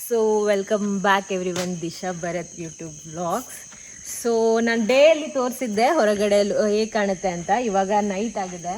So welcome back everyone, Disha Bharat YouTube vlogs. So ನಾನು ಡೇಯಲ್ಲಿ ತೋರಿಸಿದ್ದೆ ಹೊರಗಡೆ ಹೇಗೆ ಕಾಣುತ್ತೆ ಅಂತ. ಇವಾಗ ನೈಟ್ ಆಗಿದೆ.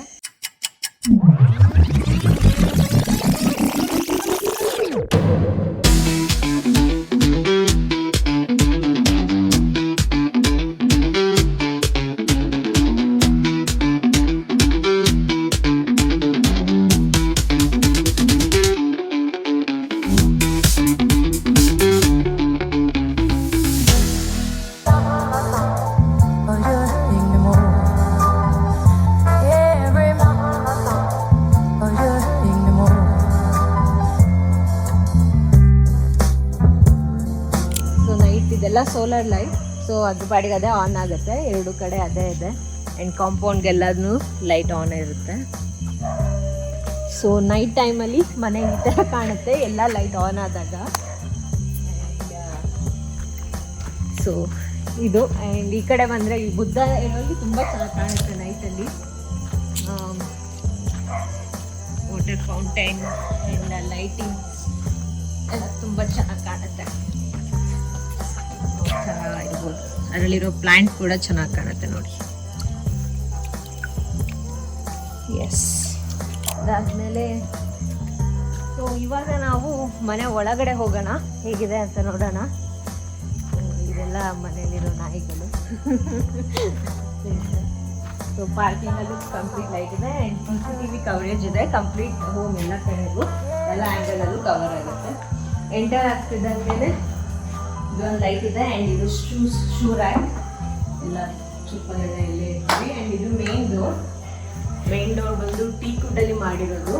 ಇದೆಲ್ಲ ಸೋಲಾರ್ ಲೈಟ್. ಸೊ ಅದ್ರ ಪಾಡಿಗೆ ಅದೇ ಆನ್ ಆಗುತ್ತೆ. ಎರಡು ಕಡೆ ಅದೇ ಇದೆ. ಆ್ಯಂಡ್ ಕಾಂಪೌಂಡ್ಗೆಲ್ಲದೂ ಲೈಟ್ ಆನ್ ಇರುತ್ತೆ. ಸೊ ನೈಟ್ ಟೈಮಲ್ಲಿ ಮನೆ ಈ ಥರ ಕಾಣುತ್ತೆ, ಎಲ್ಲ ಲೈಟ್ ಆನ್ ಆದಾಗ. ಸೊ ಇದು. ಆ್ಯಂಡ್ ಈ ಕಡೆ ಬಂದರೆ ಈ ಬುದ್ಧ ಹೇಳೋಲ್ಲಿ ತುಂಬ ಚೆನ್ನಾಗಿ ಕಾಣುತ್ತೆ ನೈಟಲ್ಲಿ. ವಾಟರ್ ಫೌಂಟೈನ್ ಆ್ಯಂಡ್ ಲೈಟಿಂಗ್ ಎಲ್ಲ ತುಂಬ ಚೆನ್ನಾಗಿ ಕಾಣುತ್ತೆ. ಚೆನ್ನಾಗಿರ್ಬೋದು. ಅದರಲ್ಲಿರೋ ಪ್ಲಾಂಟ್ ಕೂಡ ಚೆನ್ನಾಗಿ ಕಾಣುತ್ತೆ ನೋಡಿ. ಎಸ್, ಅದಾದಮೇಲೆ ಸೊ ಇವಾಗ ನಾವು ಮನೆ ಒಳಗಡೆ ಹೋಗೋಣ, ಹೇಗಿದೆ ಅಂತ ನೋಡೋಣ. ಇದೆಲ್ಲ ಮನೆಯಲ್ಲಿರೋ ನಾಯಿಗಳು. ಸೊ ಪಾರ್ಕಿಂಗಲ್ಲೂ ಕಂಪ್ಲೀಟ್ ಲೈಟ್ ಇದೆ ಆ್ಯಂಡ್ CCTV ಕವರೇಜ್ ಇದೆ. ಕಂಪ್ಲೀಟ್ ಹೋಮ್ ಎಲ್ಲ ಕಡೆಗೂ ಎಲ್ಲ ಆ್ಯಂಗಲಲ್ಲೂ ಕವರ್ ಆಗುತ್ತೆ. ಎಂಟರ್ ಆಗ್ತಿದ್ದಂಗೆ ಇದೊಂದು ಲೈಟ್ ಇದೆ. ಆ್ಯಂಡ್ ಇದು ಶೂ ರ್ಯಾಕ್ ಎಲ್ಲ ಚಿಕ್ಕದೆಲ್ಲ ಇಲ್ಲೇ ಇರ್ತೀವಿ. ಆ್ಯಂಡ್ ಇದು ಮೇನ್ ಡೋರ್ ಬಂದು ಟೀಕ್ ವುಡ್ಡಲ್ಲಿ ಮಾಡಿರೋದು.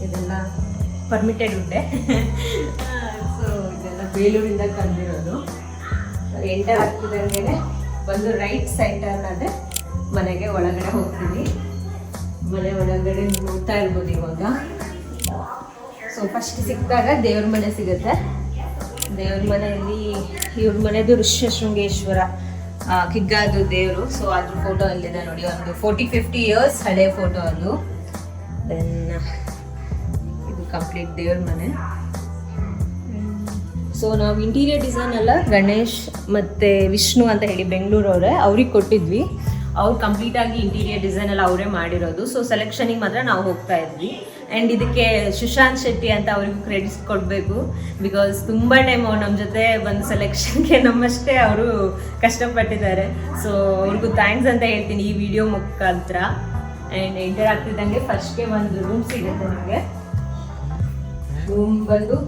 ಇದೆಲ್ಲ ಪರ್ಮಿಟೆಡ್ ವುಡ್ಡೆ. ಸೊ ಇದೆಲ್ಲ ಬೇಲೂರಿಂದ ತಂದಿರೋದು. ಎಂಟರ್ ಆಗ್ತಿದ್ದಂಗೆ ಬಂದು ರೈಟ್ ಸೈಡ್ ಅನ್ನೋದೇ ಮನೆಗೆ ಒಳಗಡೆ ಹೋಗ್ತೀವಿ. ಮನೆ ಒಳಗಡೆ ನೋಡ್ತಾ ಇರ್ಬೋದು ಇವಾಗ. ಸೊ ಫಸ್ಟ್ ಸಿಕ್ಕಿದಾಗ ದೇವ್ರ ಮನೆ ಸಿಗುತ್ತೆ. ದೇವ್ರ ಮನೆಯಲ್ಲಿ ಇವ್ರ ಮನೆದು ಋಷ್ಯಶೃಂಗೇಶ್ವರ ಕಿಗ್ಗಾದು ದೇವರು. ಸೊ ಅದ್ರ ಫೋಟೋ ಅಲ್ಲಿದೆ ನೋಡಿ. ಒಂದು 40-50 ಇಯರ್ಸ್ ಹಳೆ ಫೋಟೋ ಅದು. ದೆನ್ ಇದು ಕಂಪ್ಲೀಟ್ ದೇವ್ರ ಮನೆ. ಸೊ ನಾವು ಇಂಟೀರಿಯರ್ ಡಿಸೈನ್ ಎಲ್ಲ ಗಣೇಶ್ ಮತ್ತು ವಿಷ್ಣು ಅಂತ ಹೇಳಿ ಬೆಂಗಳೂರವ್ರೆ ಅವ್ರಿಗೆ ಕೊಟ್ಟಿದ್ವಿ. ಅವ್ರು ಕಂಪ್ಲೀಟಾಗಿ ಇಂಟೀರಿಯರ್ ಡಿಸೈನ್ ಎಲ್ಲ ಅವರೇ ಮಾಡಿರೋದು. ಸೊ ಸೆಲೆಕ್ಷನಿಗೆ ಮಾತ್ರ ನಾವು ಹೋಗ್ತಾ ಇದ್ವಿ. ಆ್ಯಂಡ್ ಇದಕ್ಕೆ ಸುಶಾಂತ್ ಶೆಟ್ಟಿ ಅಂತ ಅವ್ರಿಗೂ ಕ್ರೆಡಿಟ್ಸ್ ಕೊಡಬೇಕು. ಬಿಕಾಸ್ ತುಂಬ ಟೈಮ್ ಅವ್ರು ನಮ್ಮ ಜೊತೆ ಬಂದು ಸೆಲೆಕ್ಷನ್ಗೆ ನಮ್ಮಷ್ಟೇ ಅವರು ಕಷ್ಟಪಟ್ಟಿದ್ದಾರೆ. ಸೊ ಅವ್ರಿಗೂ ಥ್ಯಾಂಕ್ಸ್ ಅಂತ ಹೇಳ್ತೀನಿ ಈ ವಿಡಿಯೋ ಮುಖಾಂತರ. ಆ್ಯಂಡ್ ಎಂಟರ್ ಆಗ್ತಿದ್ದಂಗೆ ಫಸ್ಟ್ಗೆ ಒಂದು ರೂಮ್ ಸಿಗುತ್ತೆ ನಿಮಗೆ. ರೂಮ್ ಬಂದು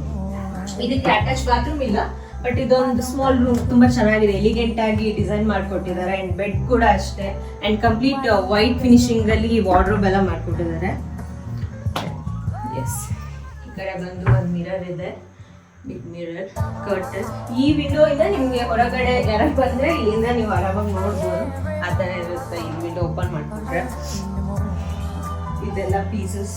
ಇದಕ್ಕೆ ಅಟ್ಯಾಚ್ ಬಾತ್ರೂಮ್ ಇಲ್ಲ, ಬಟ್ ಇದೊಂದು ಸ್ಮಾಲ್ ರೂಮ್. ತುಂಬ ಚೆನ್ನಾಗಿದೆ, ಎಲಿಗೆಂಟ್ ಆಗಿ ಡಿಸೈನ್ ಮಾಡಿಕೊಟ್ಟಿದ್ದಾರೆ. ಆ್ಯಂಡ್ ಬೆಡ್ ಕೂಡ ಅಷ್ಟೇ. ಆ್ಯಂಡ್ ಕಂಪ್ಲೀಟ್ ವೈಟ್ ಫಿನಿಶಿಂಗಲ್ಲಿ ವಾರ್ಡ್ರೋಬ್ ಎಲ್ಲ ಮಾಡಿಕೊಟ್ಟಿದ್ದಾರೆ. ಎಸ್, ಈ ಕಡೆ ಬಂದು ಒಂದು ಮಿರರ್ ಇದೆ, ಬಿಗ್ ಮಿರರ್, ಕರ್ಟನ್. ಈ ವಿಂಡೋ ಇಂದ ನಿಮಗೆ ಹೊರಗಡೆ ಯಾರು ಬಂದರೆ ಇಲ್ಲಿಂದ ನೀವು ಆರಾಮಾಗಿ ನೋಡ್ಬೋದು. ಆ ಥರ ಇರುತ್ತೆ. ಈ ವಿಂಡೋ ಓಪನ್ ಮಾಡಿಕೊಂಡ್ರೆ ಇದೆಲ್ಲ ಪೀಸಸ್.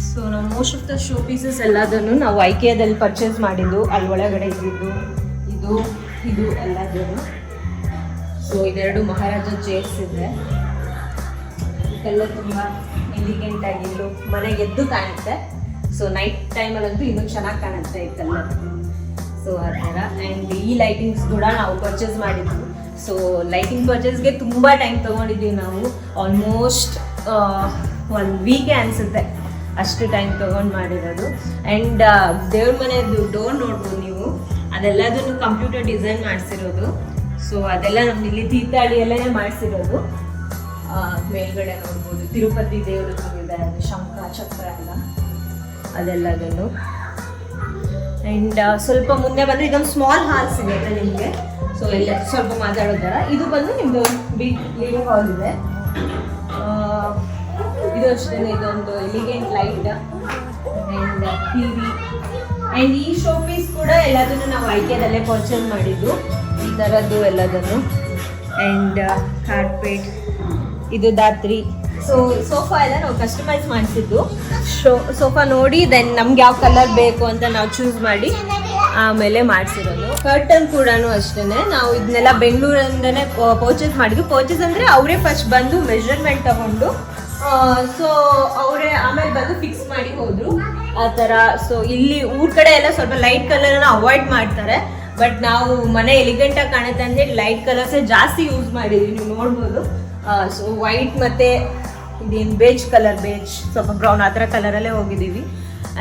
ಸೊ ನಾವು most of the show pieces ಎಲ್ಲದನ್ನು ನಾವು ಐಕೆಯಾದಲ್ಲಿ ಪರ್ಚೇಸ್ ಮಾಡಿದ್ದು. ಅಲ್ಲಿ ಒಳಗಡೆ ಇದ್ದಿದ್ದು ಇದು ಎಲ್ಲದನ್ನು. ಸೊ ಇದೆರಡು ಮಹಾರಾಜ ಚೇರ್ಸ್ ಇದೆ. ಇದೆಲ್ಲ ತುಂಬ ಎಲಿಗೆಂಟ್ ಆಗಿದ್ದು ಮನೆಗೆ ಎದ್ದು ಕಾಣುತ್ತೆ. ಸೊ ನೈಟ್ ಟೈಮಲ್ಲಂತೂ ಇನ್ನೂ ಚೆನ್ನಾಗಿ ಕಾಣುತ್ತೆ ಇದೆಲ್ಲ. ಸೊ ಆ ಥರ. ಆ್ಯಂಡ್ ಈ ಲೈಟಿಂಗ್ಸ್ ಕೂಡ ನಾವು ಪರ್ಚೇಸ್ ಮಾಡಿದ್ವಿ. ಸೊ ಲೈಟಿಂಗ್ ಪರ್ಚೇಸ್ಗೆ ತುಂಬ ಟೈಮ್ ತೊಗೊಂಡಿದ್ದೀವಿ ನಾವು. ಆಲ್ಮೋಸ್ಟ್ 1 ವೀಕೆ ಅನಿಸುತ್ತೆ, ಅಷ್ಟು ಟೈಮ್ ತೊಗೊಂಡು ಮಾಡಿರೋದು. ಆ್ಯಂಡ್ ದೇವ್ರ ಮನೆಯದು ಡೋರ್ ನೋಡ್ಬೋದು ನೀವು. ಅದೆಲ್ಲದನ್ನು ಕಂಪ್ಯೂಟರ್ ಡಿಸೈನ್ ಮಾಡಿಸಿರೋದು. ಸೊ ಅದೆಲ್ಲ ನಮ್ದು ಇಲ್ಲಿ ತೀರ್ಥಹಳ್ಳಿಯಲ್ಲೇ ಮಾಡಿಸಿರೋದು. ಮೇಲ್ಗಡೆ ನೋಡ್ಬೋದು ತಿರುಪತಿ ದೇವರು ಇದೆ, ಅದು ಶಂಖ ಚಕ್ರ ಎಲ್ಲ ಅದೆಲ್ಲದನ್ನು. ಆ್ಯಂಡ್ ಸ್ವಲ್ಪ ಮುಂದೆ ಬಂದರೆ ಇದೊಂದು ಸ್ಮಾಲ್ ಹಾಲ್ ಸಿಗುತ್ತೆ ನಿಮಗೆ. ಸೊ ಎಲ್ಲ ಸ್ವಲ್ಪ ಮಾತಾಡೋ ಥರ. ಇದು ಬಂದು ನಿಮ್ಮದು ಬಿಗ್ ಲಿವಿಂಗ್ ಹಾಲ್ ಇದೆ. ಇದು ಅಷ್ಟೇ, ಇದೊಂದು elegant light and TV. And ಈ ಶೋ ಪೀಸ್ ಕೂಡ ಎಲ್ಲದನ್ನು ನಾವು ಐಕೆದಲ್ಲೇ ಪರ್ಚೇಸ್ ಮಾಡಿದ್ದು, ಈ ಥರದ್ದು ಎಲ್ಲದನ್ನು. ಆ್ಯಂಡ್ ಕಾರ್ಪೆಟ್, ಇದು ದಾತ್ರಿ. ಸೊ ಸೋಫಾ ಎಲ್ಲ ನಾವು ಕಸ್ಟಮೈಸ್ ಮಾಡಿಸಿದ್ದು. ಸೋಫಾ ನೋಡಿ ದೆನ್ ನಮ್ಗೆ ಯಾವ ಕಲರ್ ಬೇಕು ಅಂತ ನಾವು ಚೂಸ್ ಮಾಡಿ ಆಮೇಲೆ ಮಾಡಿಸಿರೋದು. ಕರ್ಟನ್ ಕೂಡ ಅಷ್ಟೇ ನಾವು ಇದನ್ನೆಲ್ಲ ಬೆಂಗಳೂರಿಂದನೇ ಪರ್ಚೇಸ್ ಮಾಡಿದ್ವಿ. ಪರ್ಚೇಸ್ ಅಂದರೆ ಅವರೇ ಫಸ್ಟ್ ಬಂದು ಮೆಜರ್ಮೆಂಟ್ ತಗೊಂಡು ಸೊ ಅವರೇ ಆಮೇಲೆ ಬಂದು ಫಿಕ್ಸ್ ಮಾಡಿ ಹೋದರು. ಆ ಥರ. ಸೊ ಇಲ್ಲಿ ಊರ್ ಕಡೆ ಎಲ್ಲ ಸ್ವಲ್ಪ ಲೈಟ್ ಕಲರ್ನ ಅವಾಯ್ಡ್ ಮಾಡ್ತಾರೆ, ಬಟ್ ನಾವು ಮನೆ ಎಲಿಗೆಂಟಾಗಿ ಕಾಣುತ್ತೆ ಅಂತ ಹೇಳಿ ಲೈಟ್ ಕಲರ್ಸೇ ಜಾಸ್ತಿ ಯೂಸ್ ಮಾಡಿದ್ವಿ, ನೀವು ನೋಡ್ಬೋದು. ಸೊ ವೈಟ್ ಮತ್ತು ಇದೇನು ಬೇಜ್ ಕಲರ್, ಬೇಜ್ ಸ್ವಲ್ಪ ಬ್ರೌನ್ ಆ ಥರ ಕಲರಲ್ಲೇ ಹೋಗಿದ್ದೀವಿ.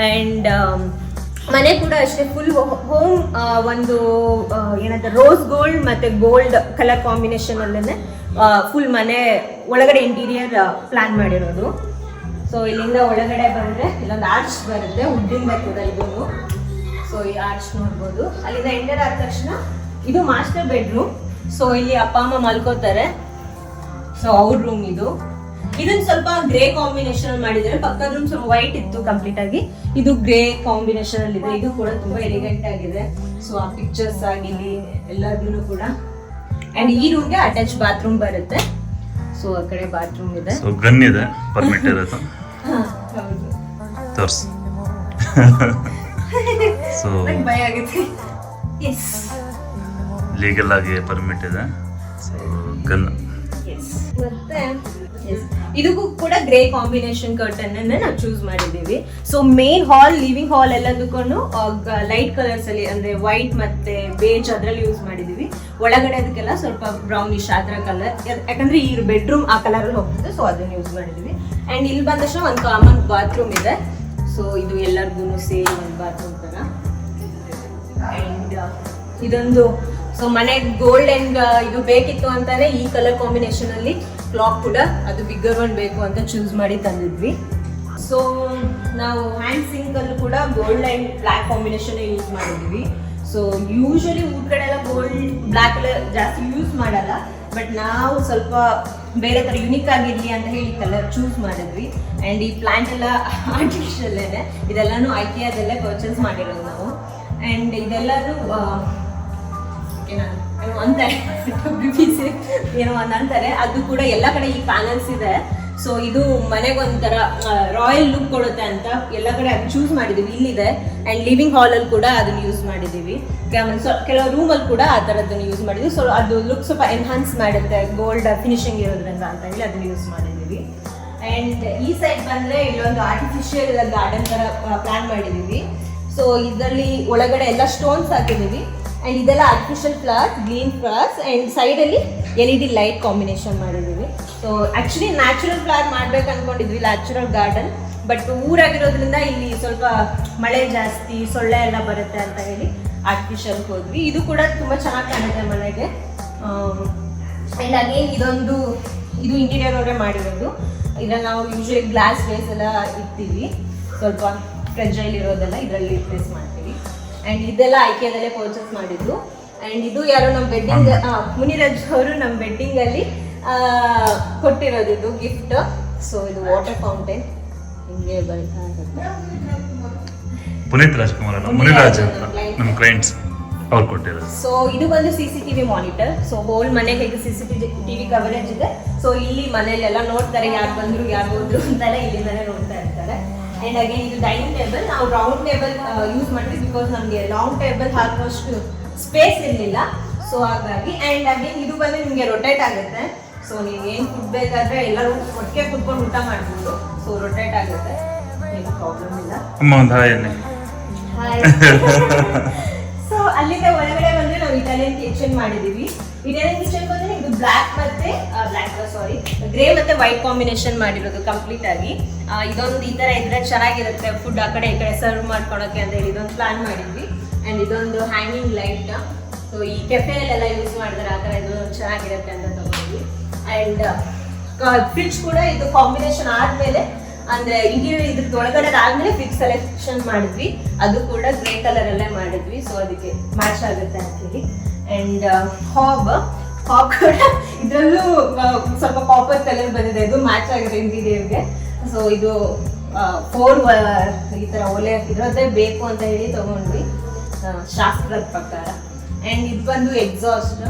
ಆ್ಯಂಡ್ ಮನೆ ಕೂಡ ಅಷ್ಟೇ ಫುಲ್ ಹೋಮ್ ಒಂದು ಏನಂತಾರೆ ರೋಸ್ ಗೋಲ್ಡ್ ಮತ್ತು ಗೋಲ್ಡ್ ಕಲರ್ ಕಾಂಬಿನೇಷನಲ್ಲೇ ಫುಲ್ ಮನೆ ಒಳಗಡೆ ಇಂಟೀರಿಯರ್ ಪ್ಲ್ಯಾನ್ ಮಾಡಿರೋದು. ಸೊ ಇಲ್ಲಿಂದ ಒಳಗಡೆ ಬಂದರೆ ಇಲ್ಲೊಂದು ಆರ್ಚ್ ಬರುತ್ತೆ, ವುಡ್ಡಿಂದ ಕೂಡ ಇದು. ಸೊ ಈ ಆರ್ಚ್ ನೋಡ್ಬೋದು. ಅಲ್ಲಿಂದ ಎಂಟರ್ ಆದ ತಕ್ಷಣ ಇದು ಮಾಸ್ಟರ್ ಬೆಡ್ರೂಮ್. ಸೊ ಇಲ್ಲಿ ಅಪ್ಪ ಅಮ್ಮ ಮಲ್ಕೋತಾರೆ. ಸೊ ಅವ್ರ ರೂಮ್ ಇದು. ಇದನ್ನ ಸ್ವಲ್ಪ ಗ್ರೇ ಕಾಂಬಿನೇಷನ್ ಮಾಡಿದ್ದಾರೆ. ಪಕ್ಕದ ರೂಮ್ ಸ್ವಲ್ಪ ವೈಟ್ ಇತ್ತು ಕಂಪ್ಲೀಟ್ ಆಗಿ, ಇದು ಗ್ರೇ ಕಾಂಬಿನೇಷನ್ ಅಲ್ಲಿ ಇದೆ. ಇದು ಕೂಡ ತುಂಬಾ ಎಲಿಗೆಂಟ್ ಆಗಿದೆ. ಸೊ ಆ ಪಿಕ್ಚರ್ಸ್ ಆಗಿಲಿ ಎಲ್ಲದನ್ನು ಕೂಡ. ಅಂಡ್ ಈ ರೂಮ್ಗೆ ಅಟ್ಯಾಚ್ ಬಾತ್ರೂಮ್ ಬರುತ್ತೆ. ಸೊ ಆ ಕಡೆ ಬಾತ್ರೂಮ್ ಇದೆ. ಸೊ ಗನ್ ಇದೆ, ಪರ್ಮಿಟ್ ಇರುತ್ತೆ. ಹೌದು, ತೋರ್ಸ್. ಸೊ ಭಯ ಆಗುತ್ತೆ. ಎಸ್, ಲೀಗಲ್ ಆಗಿ ಪರ್ಮಿಟ್ ಇದೆ. So gun. ಮತ್ತೆ ಇದಕ್ಕೂ ಕೂಡ ಗ್ರೇ ಕಾಂಬಿನೇಷನ್ ಕರ್ಟನ್ ನಾವು ಚೂಸ್ ಮಾಡಿದ್ದೀವಿ. ಸೊ ಮೇನ್ ಹಾಲ್, ಲಿವಿಂಗ್ ಹಾಲ್ ಎಲ್ಲದಕ್ಕೂ ಲೈಟ್ ಕಲರ್ಸ್ ಅಲ್ಲಿ ಅಂದ್ರೆ ವೈಟ್ ಮತ್ತೆ ಬೇಜ್ ಅದ್ರಲ್ಲಿ ಯೂಸ್ ಮಾಡಿದೀವಿ. ಒಳಗಡೆ ಅದಕ್ಕೆಲ್ಲ ಸ್ವಲ್ಪ ಬ್ರೌನಿಶ್ ಆ ಥರ ಕಲರ್, ಯಾಕಂದ್ರೆ ಈ ಬೆಡ್ರೂಮ್ ಆ ಕಲರ್ ಅಲ್ಲಿ ಹೋಗ್ತದೆ. ಸೊ ಅದನ್ನ ಯೂಸ್ ಮಾಡಿದೀವಿ. ಅಂಡ್ ಇಲ್ಲಿ ಬಂದ ತಕ್ಷಣ ಒಂದು ಕಾಮನ್ ಬಾತ್ರೂಮ್ ಇದೆ. ಸೊ ಇದು ಎಲ್ಲರಿಗೂ ಸೇಮ್ ಒಂದು ಬಾತ್ರೂಮ್ ತರ. ಅಂಡ್ ಇದೊಂದು ಸೊ ಮನೆಗೆ ಗೋಲ್ಡ್ ಅಂಡ್ ಇದು ಬೇಕಿತ್ತು ಅಂತಾನೆ ಈ ಕಲರ್ ಕಾಂಬಿನೇಷನ್ ಅಲ್ಲಿ ಕ್ಲಾಕ್ ಕೂಡ ಅದು ಬಿಗ್ಗರ್ ಒನ್ ಬೇಕು ಅಂತ ಚೂಸ್ ಮಾಡಿ ತಂದಿದ್ವಿ. ಸೊ ನಾವು ಹ್ಯಾಂಡ್ ಸಿಂಕ್ ಅಲ್ಲೂ ಕೂಡ gold and black combination use ಮಾಡಿದ್ವಿ. ಸೊ ಯೂಶಲಿ ಊರ್ ಕಡೆ ಎಲ್ಲ ಗೋಲ್ಡ್ ಬ್ಲ್ಯಾಕ್ ಕಲರ್ ಜಾಸ್ತಿ ಯೂಸ್ ಮಾಡಲ್ಲ, ಬಟ್ ನಾವು ಸ್ವಲ್ಪ ಬೇರೆ ಥರ ಯುನಿಕ್ ಆಗಿರಲಿ ಅಂತ ಹೇಳಿ ಕಲರ್ ಚೂಸ್ ಮಾಡಿದ್ವಿ. ಆ್ಯಂಡ್ ಈ ಪ್ಲಾಂಟ್ ಎಲ್ಲ ಆರ್ಟಿಫಿಷಿಯಲ್ಲೇನೆ, ಇದೆಲ್ಲನೂ ಐಕಿಯಾದಲ್ಲೇ ಪರ್ಚೇಸ್ ಮಾಡಿರೋದು ನಾವು. ಆ್ಯಂಡ್ ಇದೆಲ್ಲನೂ ಅಂತಾರೆ ಏನೋ ಒಂದು ಅಂತಾರೆ, ಅದು ಕೂಡ ಎಲ್ಲ ಕಡೆ ಈ ಪ್ಯಾನಲ್ಸ್ ಇದೆ. ಸೊ ಇದು ಮನೆಗೊಂಥರ ರಾಯಲ್ ಲುಕ್ ಕೊಡುತ್ತೆ ಅಂತ ಎಲ್ಲ ಕಡೆ ಅದು ಚೂಸ್ ಮಾಡಿದ್ದೀವಿ. ಇಲ್ಲಿದೆ. ಆ್ಯಂಡ್ ಲಿವಿಂಗ್ ಹಾಲಲ್ಲಿ ಕೂಡ ಅದನ್ನು ಯೂಸ್ ಮಾಡಿದ್ದೀವಿ. ಕೆಲವು ರೂಮಲ್ಲಿ ಕೂಡ ಆ ಥರದ್ದನ್ನು ಯೂಸ್ ಮಾಡಿದ್ವಿ. ಸೊ ಅದು ಲುಕ್ ಸ್ವಲ್ಪ ಎನ್ಹಾನ್ಸ್ ಮಾಡುತ್ತೆ ಗೋಲ್ಡ್ ಫಿನಿಶಿಂಗ್ ಇರೋದ್ರಿಂದ ಅಂತ ಹೇಳಿ ಅದನ್ನು ಯೂಸ್ ಮಾಡಿದ್ದೀವಿ. ಆ್ಯಂಡ್ ಈ ಸೈಡ್ ಬಂದರೆ ಇಲ್ಲೊಂದು ಆರ್ಟಿಫಿಷಿಯಲ್ ಗಾರ್ಡನ್ ಥರ ಪ್ಲ್ಯಾನ್ ಮಾಡಿದ್ದೀವಿ. ಸೊ ಇದರಲ್ಲಿ ಒಳಗಡೆ ಎಲ್ಲ ಸ್ಟೋನ್ಸ್ ಹಾಕಿದ್ದೀವಿ. ಆ್ಯಂಡ್ ಇದೆಲ್ಲ artificial flowers, green flowers, and ಸೈಡಲ್ಲಿ LED ಲೈಟ್ ಕಾಂಬಿನೇಷನ್ ಮಾಡಿದ್ದೀವಿ. ಸೊ ಆ್ಯಕ್ಚುಲಿ ನ್ಯಾಚುರಲ್ ಫ್ಲವರ್ ಮಾಡ್ಬೇಕು ಅಂದ್ಕೊಂಡಿದ್ವಿ, ನ್ಯಾಚುರಲ್ ಗಾರ್ಡನ್. ಬಟ್ ಊರಾಗಿರೋದ್ರಿಂದ ಇಲ್ಲಿ ಸ್ವಲ್ಪ ಮಳೆ ಜಾಸ್ತಿ, ಸೊಳ್ಳೆ ಎಲ್ಲ ಬರುತ್ತೆ ಅಂತ ಹೇಳಿ ಆರ್ಟಿಫಿಷಿಯಲ್ಗೆ ಹೋದ್ವಿ. ಇದು ಕೂಡ ತುಂಬ ಚೆನ್ನಾಗಿ ಕಾಣುತ್ತೆ ಮನೆಗೆ. ಆ್ಯಂಡ್ ಅಗೇನ್ ಇದು ಇಂಟೀರಿಯರ್ ಅವರೇ ಮಾಡಿರೋದು. ಇದನ್ನು ನಾವು ಯೂಶಲಿ ಗ್ಲಾಸ್ ವೇಸ್ ಎಲ್ಲ ಇರ್ತೀವಿ, ಸ್ವಲ್ಪ ಫ್ರೆಜೈಲ್ ಇರೋದೆಲ್ಲ ಇದರಲ್ಲಿ ರಿಪ್ಲೇಸ್ ಮಾಡ್ತೀವಿ. ಆ್ಯಂಡ್ ಇದೆಲ್ಲ ಐಕಿಯಾದಲ್ಲೇ ಪರ್ಚೇಸ್ ಮಾಡಿದ್ದು. ಆ್ಯಂಡ್ ಇದು ಯಾರೋ ನಮ್ಮ ಬೆಡ್ಡಿಂಗ್ ಮುನಿರಾಜ್ ಅವರು ನಮ್ಮ ಬೆಡ್ಡಿಂಗಲ್ಲಿ ಕೊಟ್ಟಿರೋದು ಇದು ಗಿಫ್ಟ್. ಸೊ ಇದು ವಾಟರ್ ಫೌಂಟೇನ್ ಹಿಂಗೆ ಬರ್ತಾ ಇರುತ್ತೆ. ಪುನೀತ್ ರಾಜ್ಕುಮಾರ್ ಮುನಿರಾಜ್ ನಮ್ಮ ಕ್ಲೈಂಟ್ಸ್ ಅವ್ರು ಕೊಟ್ಟಿರೋದು. ಸೊ ಇದು ಬಂದು CCTV ಮಾನಿಟರ್. ಸೊ ಹೋಲ್ ಮನೆಗೆ ಹೇಗೆ CCTV ಕವರೇಜ್ ಇದೆ. ಸೊ ಇಲ್ಲಿ ಮನೇಲೆಲ್ಲ ನೋಡ್ತಾರೆ, ಯಾರು ಬಂದ್ರು ಯಾರು ಹೋದ್ರು ಅಂತೆಲ್ಲ ಇಲ್ಲಿಂದಲೇ ನೋಡ್ತಾ ಇರ್ತಾರೆ. ಆ್ಯಂಡ್ ಅಗೇನ್ ಇದು ಡೈನಿಂಗ್ ಟೇಬಲ್. ನಾವು ರೌಂಡ್ ಟೇಬಲ್ ಯೂಸ್ ಮಾಡ್ತೀವಿ, ಬಿಕಾಸ್ ನಮಗೆ ಲಾಂಗ್ ಟೇಬಲ್ ಹಾಕುವಷ್ಟು ಸ್ಪೇಸ್ ಇರಲಿಲ್ಲ. ಸೊ ಹಾಗಾಗಿ. ಆ್ಯಂಡ್ ಅಗೇನ್ ಇದು ಬಂದು ನಿಮಗೆ ರೊಟೇಟ್ ಆಗುತ್ತೆ. ಸೊ ನೀವು ಏನು ಫುಡ್ ಬೇಕಾದರೆ ಎಲ್ಲರೂ ಒಟ್ಟಿಗೆ ಕುತ್ಕೊಂಡು ಊಟ ಮಾಡ್ಬೋದು. ಸೊ ರೊಟೇಟ್ ಆಗುತ್ತೆ, ಏನು ಪ್ರಾಬ್ಲಮ್ ಇಲ್ಲ. ಸೊ ಅಲ್ಲಿಂದ ಒಳಗಡೆ ಬಂದರೆ ನಾವು ಇಟಾಲಿಯನ್ ಕಿಚನ್ ಮಾಡಿದ್ದೀವಿ. ಇಟಾಲಿಯನ್ ಕಿಚನ್ ಬಂದರೆ ಇದು ಗ್ರೇ ಮತ್ತೆ ವೈಟ್ ಕಾಂಬಿನೇಷನ್ ಮಾಡಿರೋದು ಕಂಪ್ಲೀಟ್ ಆಗಿ. ಇದೊಂದು ಈ ಥರ ಇದ್ರೆ ಚೆನ್ನಾಗಿರುತ್ತೆ, ಫುಡ್ ಆ ಕಡೆ ಈ ಕಡೆ ಸರ್ವ್ ಮಾಡ್ಕೊಳಕ್ಕೆ ಅಂತ ಹೇಳಿ ಇದೊಂದು ಪ್ಲಾನ್ ಮಾಡಿದ್ವಿ. ಆ್ಯಂಡ್ ಇದೊಂದು ಹ್ಯಾಂಗಿಂಗ್ ಲೈಟ್. ಸೊ ಈ ಕೆಫೆಯಲ್ಲೆಲ್ಲ ಯೂಸ್ ಮಾಡಿದ್ರೆ ಆ ಥರ ಇದು ಚೆನ್ನಾಗಿರುತ್ತೆ ಅಂತ ತಗೊಂಡ್ವಿ. ಆ್ಯಂಡ್ ಫ್ರಿಡ್ಜ್ ಕೂಡ ಇದು ಕಾಂಬಿನೇಷನ್ ಆದಮೇಲೆ, ಅಂದರೆ ಇಂಟೀರಿಯರ್ ಇದ್ರದ್ದು ಒಳಗಡೆ ಆದಮೇಲೆ ಫ್ರಿಡ್ಜ್ ಸೆಲೆಕ್ಷನ್ ಮಾಡಿದ್ವಿ. ಅದು ಕೂಡ ಗ್ರೇ ಕಲರಲ್ಲೇ ಮಾಡಿದ್ವಿ. ಸೊ ಅದಕ್ಕೆ ಮ್ಯಾಚ್ ಆಗುತ್ತೆ ಅಂತೇಳಿ. ಆ್ಯಂಡ್ ಹಾಬ್ ಕೂಡ ಇದರಲ್ಲೂ ಸ್ವಲ್ಪ ಕಾಪರ್ ಕಲರ್ ಬಂದಿದೆ, ಇದು ಮ್ಯಾಚ್ ಆಗುತ್ತೆ ಇಂಟೀರಿಯರ್ಗೆ. ಸೊ ಇದು 4 ಈ ಥರ ಒಲೆ ಇರೋದೇ ಬೇಕು ಅಂತ ಹೇಳಿ ತಗೊಂಡ್ವಿ ಶಾಸ್ತ್ರದ ಪ್ರಕಾರ. ಆ್ಯಂಡ್ ಇದು ಬಂದು ಎಕ್ಸಾಸ್ಟ್,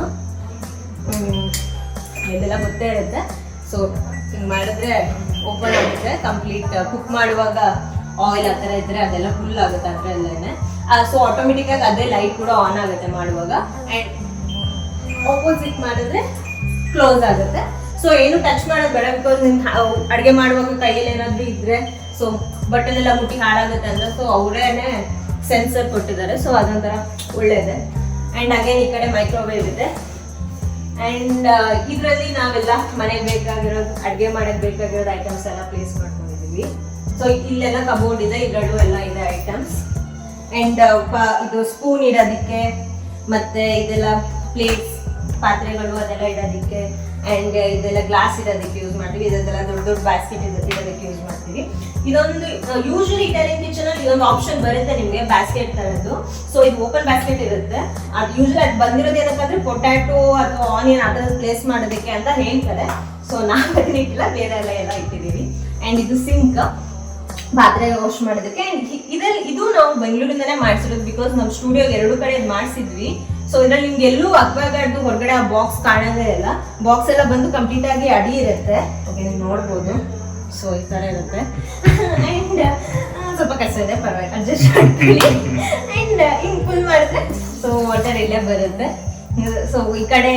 ಇದೆಲ್ಲ ಗೊತ್ತೇ ಇರುತ್ತೆ. ಸೊ ಹಿಂಗೆ ಮಾಡಿದ್ರೆ ಓಪನ್ ಆಗುತ್ತೆ ಕಂಪ್ಲೀಟ್. ಕುಕ್ ಮಾಡುವಾಗ ಆಯಿಲ್ ಆ ಥರ ಇದ್ದರೆ ಅದೆಲ್ಲ ಫುಲ್ ಆಗುತ್ತೆ ಅದರಲ್ಲೇ. ಸೊ ಆಟೋಮೆಟಿಕ್ಕಾಗಿ ಅದೇ ಲೈಟ್ ಕೂಡ ಆನ್ ಆಗುತ್ತೆ ಮಾಡುವಾಗ. ಆ್ಯಂಡ್ ಆಪೋಸಿಟ್ ಮಾಡಿದ್ರೆ ಕ್ಲೋಸ್ ಆಗುತ್ತೆ. ಸೊ ಏನು ಟಚ್ ಮಾಡೋದು ಬೇಡ, ಬಿಕಾಸ್ ನಿಮ್ಗೆ ಅಡುಗೆ ಮಾಡುವಾಗ ಕೈಯಲ್ಲಿ ಏನಾದರೂ ಇದ್ದರೆ ಸೊ ಬಟನ್ ಎಲ್ಲ ಮುಟ್ಟಿ ಹಾಳಾಗುತ್ತೆ ಅಂತ. ಸೊ ಅವರೇನೆ ಸೆನ್ಸರ್ ಕೊಟ್ಟಿದ್ದಾರೆ. ಸೊ ಅದೊಂಥರ ಒಳ್ಳೇದೆ. ಆ್ಯಂಡ್ ಅಗೇನ್ ಈ ಕಡೆ ಮೈಕ್ರೋವೇವ್ ಇದೆ. ಆ್ಯಂಡ್ ಇದರಲ್ಲಿ ನಾವೆಲ್ಲ ಮನೆಗೆ ಬೇಕಾಗಿರೋದು, ಅಡುಗೆ ಮಾಡಕ್ಕೆ ಬೇಕಾಗಿರೋದು ಐಟಮ್ಸ್ ಎಲ್ಲ ಪ್ಲೇಸ್ ಮಾಡ್ಕೊಂಡಿದ್ದೀವಿ. ಸೊ ಇಲ್ಲೆಲ್ಲ ಕಬೋರ್ಡ್ ಇದೆ, ಇದರಲ್ಲೂ ಎಲ್ಲ ಇದೆ ಐಟಮ್ಸ್. ಆ್ಯಂಡ್ ಇದು ಸ್ಪೂನ್ ಇಡೋದಕ್ಕೆ, ಮತ್ತೆ ಇದೆಲ್ಲ ಪ್ಲೇಟ್ಸ್, ಪಾತ್ರೆಗಳು ಅದೆಲ್ಲ ಇಡೋದಕ್ಕೆ, ಆ್ಯಂಡ್ ಇದೆಲ್ಲ ಗ್ಲಾಸ್ ಇಡೋದಕ್ಕೆ ಯೂಸ್ ಮಾಡ್ತೀವಿ. ಇದೆಲ್ಲ ದೊಡ್ಡ ದೊಡ್ಡ ಬ್ಯಾಸ್ಕೆಟ್ ಇಡೋದಕ್ಕೆ ಯೂಸ್ ಮಾಡ್ತೀವಿ. ಇದೊಂದು ಯೂಶಲಿ ಇಟಾಲಿಯನ್ ಕಿಚನ್ ಅಲ್ಲಿ ಇದೊಂದು ಆಪ್ಷನ್ ಬರುತ್ತೆ ನಿಮಗೆ, ಬ್ಯಾಸ್ಕೆಟ್ ತರದ್ದು. ಸೊ ಇದು ಓಪನ್ ಬ್ಯಾಸ್ಕೆಟ್ ಇರುತ್ತೆ. ಅದು ಯೂಶಲಿ ಅದು ಬಂದಿರೋದು ಏನಕ್ಕಂದ್ರೆ ಪೊಟ್ಯಾಟೊ ಅಥವಾ ಆನಿಯನ್ ಅದನ್ನು ಪ್ಲೇಸ್ ಮಾಡೋದಕ್ಕೆ ಅಂತ ಹೇಳ್ತಾರೆ. ಸೊ ನಾವು ಅದನ್ನ ಇಟ್ಟಿಲ್ಲ, ಬೇರೆ ಎಲ್ಲ ಇಟ್ಟಿದ್ದೀವಿ. ಆ್ಯಂಡ್ ಇದು ಸಿಂಕ್, ಪಾತ್ರೆ ವಾಶ್ ಮಾಡೋದಕ್ಕೆ. ಆ್ಯಂಡ್ ಇದು ನಾವು ಬೆಂಗಳೂರಿಂದನೇ ಮಾಡಿಸಿರೋದು, ಬಿಕಾಸ್ ನಾವು ಸ್ಟುಡಿಯೋ 2 ಕಡೆ ಮಾಡಿಸಿದ್ವಿ. ಸೊ ಇದ್ರಲ್ಲಿ ನಿಮ್ಗೆ ಎಲ್ಲೂ ಅಕ್ವಾಗಾರ್ಡ್ ಹೊರಗಡೆ ಆ ಬಾಕ್ಸ್ ಕಾಣೋದೇ ಇಲ್ಲ. ಬಾಕ್ಸ್ ಎಲ್ಲ ಬಂದು ಕಂಪ್ಲೀಟ್ ಆಗಿ ಅಡಿ ಇರುತ್ತೆ. ಓಕೆ, ನೀವು ನೋಡ್ಬೋದು. ಸೊ ಈ ಥರ ಇರುತ್ತೆ. ಆ್ಯಂಡ್ ಸ್ವಲ್ಪ ಕಷ್ಟ ಇದೆ, ಪರವಾಗಿಲ್ಲ, ಅಡ್ಜಸ್ಟ್ ಮಾಡ್ತೀವಿ. ಆ್ಯಂಡ್ ಹಿಂಗೆ ಫುಲ್ ಮಾಡಿದ್ರೆ ಸೊ ವಾಟರ್ ಇಲ್ಲೇ ಬರುತ್ತೆ. ಸೊ ಈ ಕಡೆ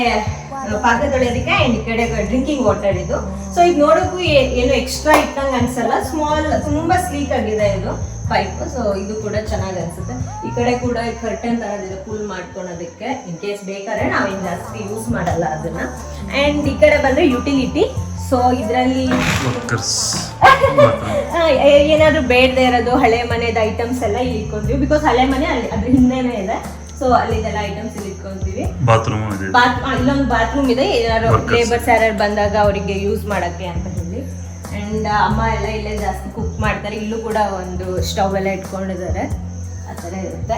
ಪಾತ್ರೆ ತೊಳೆಯೋದಕ್ಕೆ, ಆ್ಯಂಡ್ ಈ ಕಡೆ ಡ್ರಿಂಕಿಂಗ್ ವಾಟರ್ ಇದು. ಸೊ ಇದು ನೋಡೋಕ್ಕೂ ಏನು ಎಕ್ಸ್ಟ್ರಾ ಇಟ್ಟಂಗೆ ಅನ್ಸಲ್ಲ, ಸ್ಮಾಲ್, ತುಂಬಾ ಸ್ಲೀಕ್ ಆಗಿದೆ ಇದು ಪೈಪ್. ಸೊ ಇದು ಕೂಡ ಚೆನ್ನಾಗಿ ಅನ್ಸುತ್ತೆ. ಈ ಕಡೆ ಕೂಡ ಕರ್ಟನ್ ತರದಿದೆ ಕೂಲ್ ಮಾಡ್ಕೊಳೋದಕ್ಕೆ, ಇನ್ ಕೇಸ್ ಬೇಕಾದ್ರೆ ನಾವೇನು ಜಾಸ್ತಿ ಯೂಸ್ ಮಾಡಲ್ಲ ಅದನ್ನ. ಆ್ಯಂಡ್ ಈ ಕಡೆ ಬಂದ್ರೆ ಯುಟಿಲಿಟಿ. ಸೊ ಇದರಲ್ಲಿ ಏನಾದ್ರು ಬೇಡದೇ ಇರೋದು ಹಳೆ ಮನೆದ ಐಟಮ್ಸ್ ಎಲ್ಲ ಇಲ್ಲಿ ಇಟ್ಕೊಂತೀವಿ, ಬಿಕಾಸ್ ಹಳೆ ಮನೆ ಅಲ್ಲಿ ಅದ್ರ ಹಿಂದೆನೇ ಇದೆ. ಸೊ ಅಲ್ಲಿದೆಲ್ಲ ಐಟಮ್ಸ್ ಇಲ್ಲಿ ಇಟ್ಕೊಂತೀವಿ. ಇಲ್ಲೊಂದು ಬಾತ್ರೂಮ್ ಇದೆ, ಯಾರು ಲೇಬರ್ಸ್ ಯಾರು ಬಂದಾಗ ಅವರಿಗೆ ಯೂಸ್ ಮಾಡಕ್ಕೆ ಅಂತ ಹೇಳಿ. ಆ್ಯಂಡ್ ಅಮ್ಮ ಎಲ್ಲ ಇಲ್ಲೇ ಜಾಸ್ತಿ ಕುಕ್ ಮಾಡ್ತಾರೆ. ಇಲ್ಲೂ ಕೂಡ ಒಂದು ಸ್ಟವ್ ಎಲ್ಲ ಇಟ್ಕೊಂಡಿದ್ದಾರೆ, ಆ ಥರ ಇರುತ್ತೆ.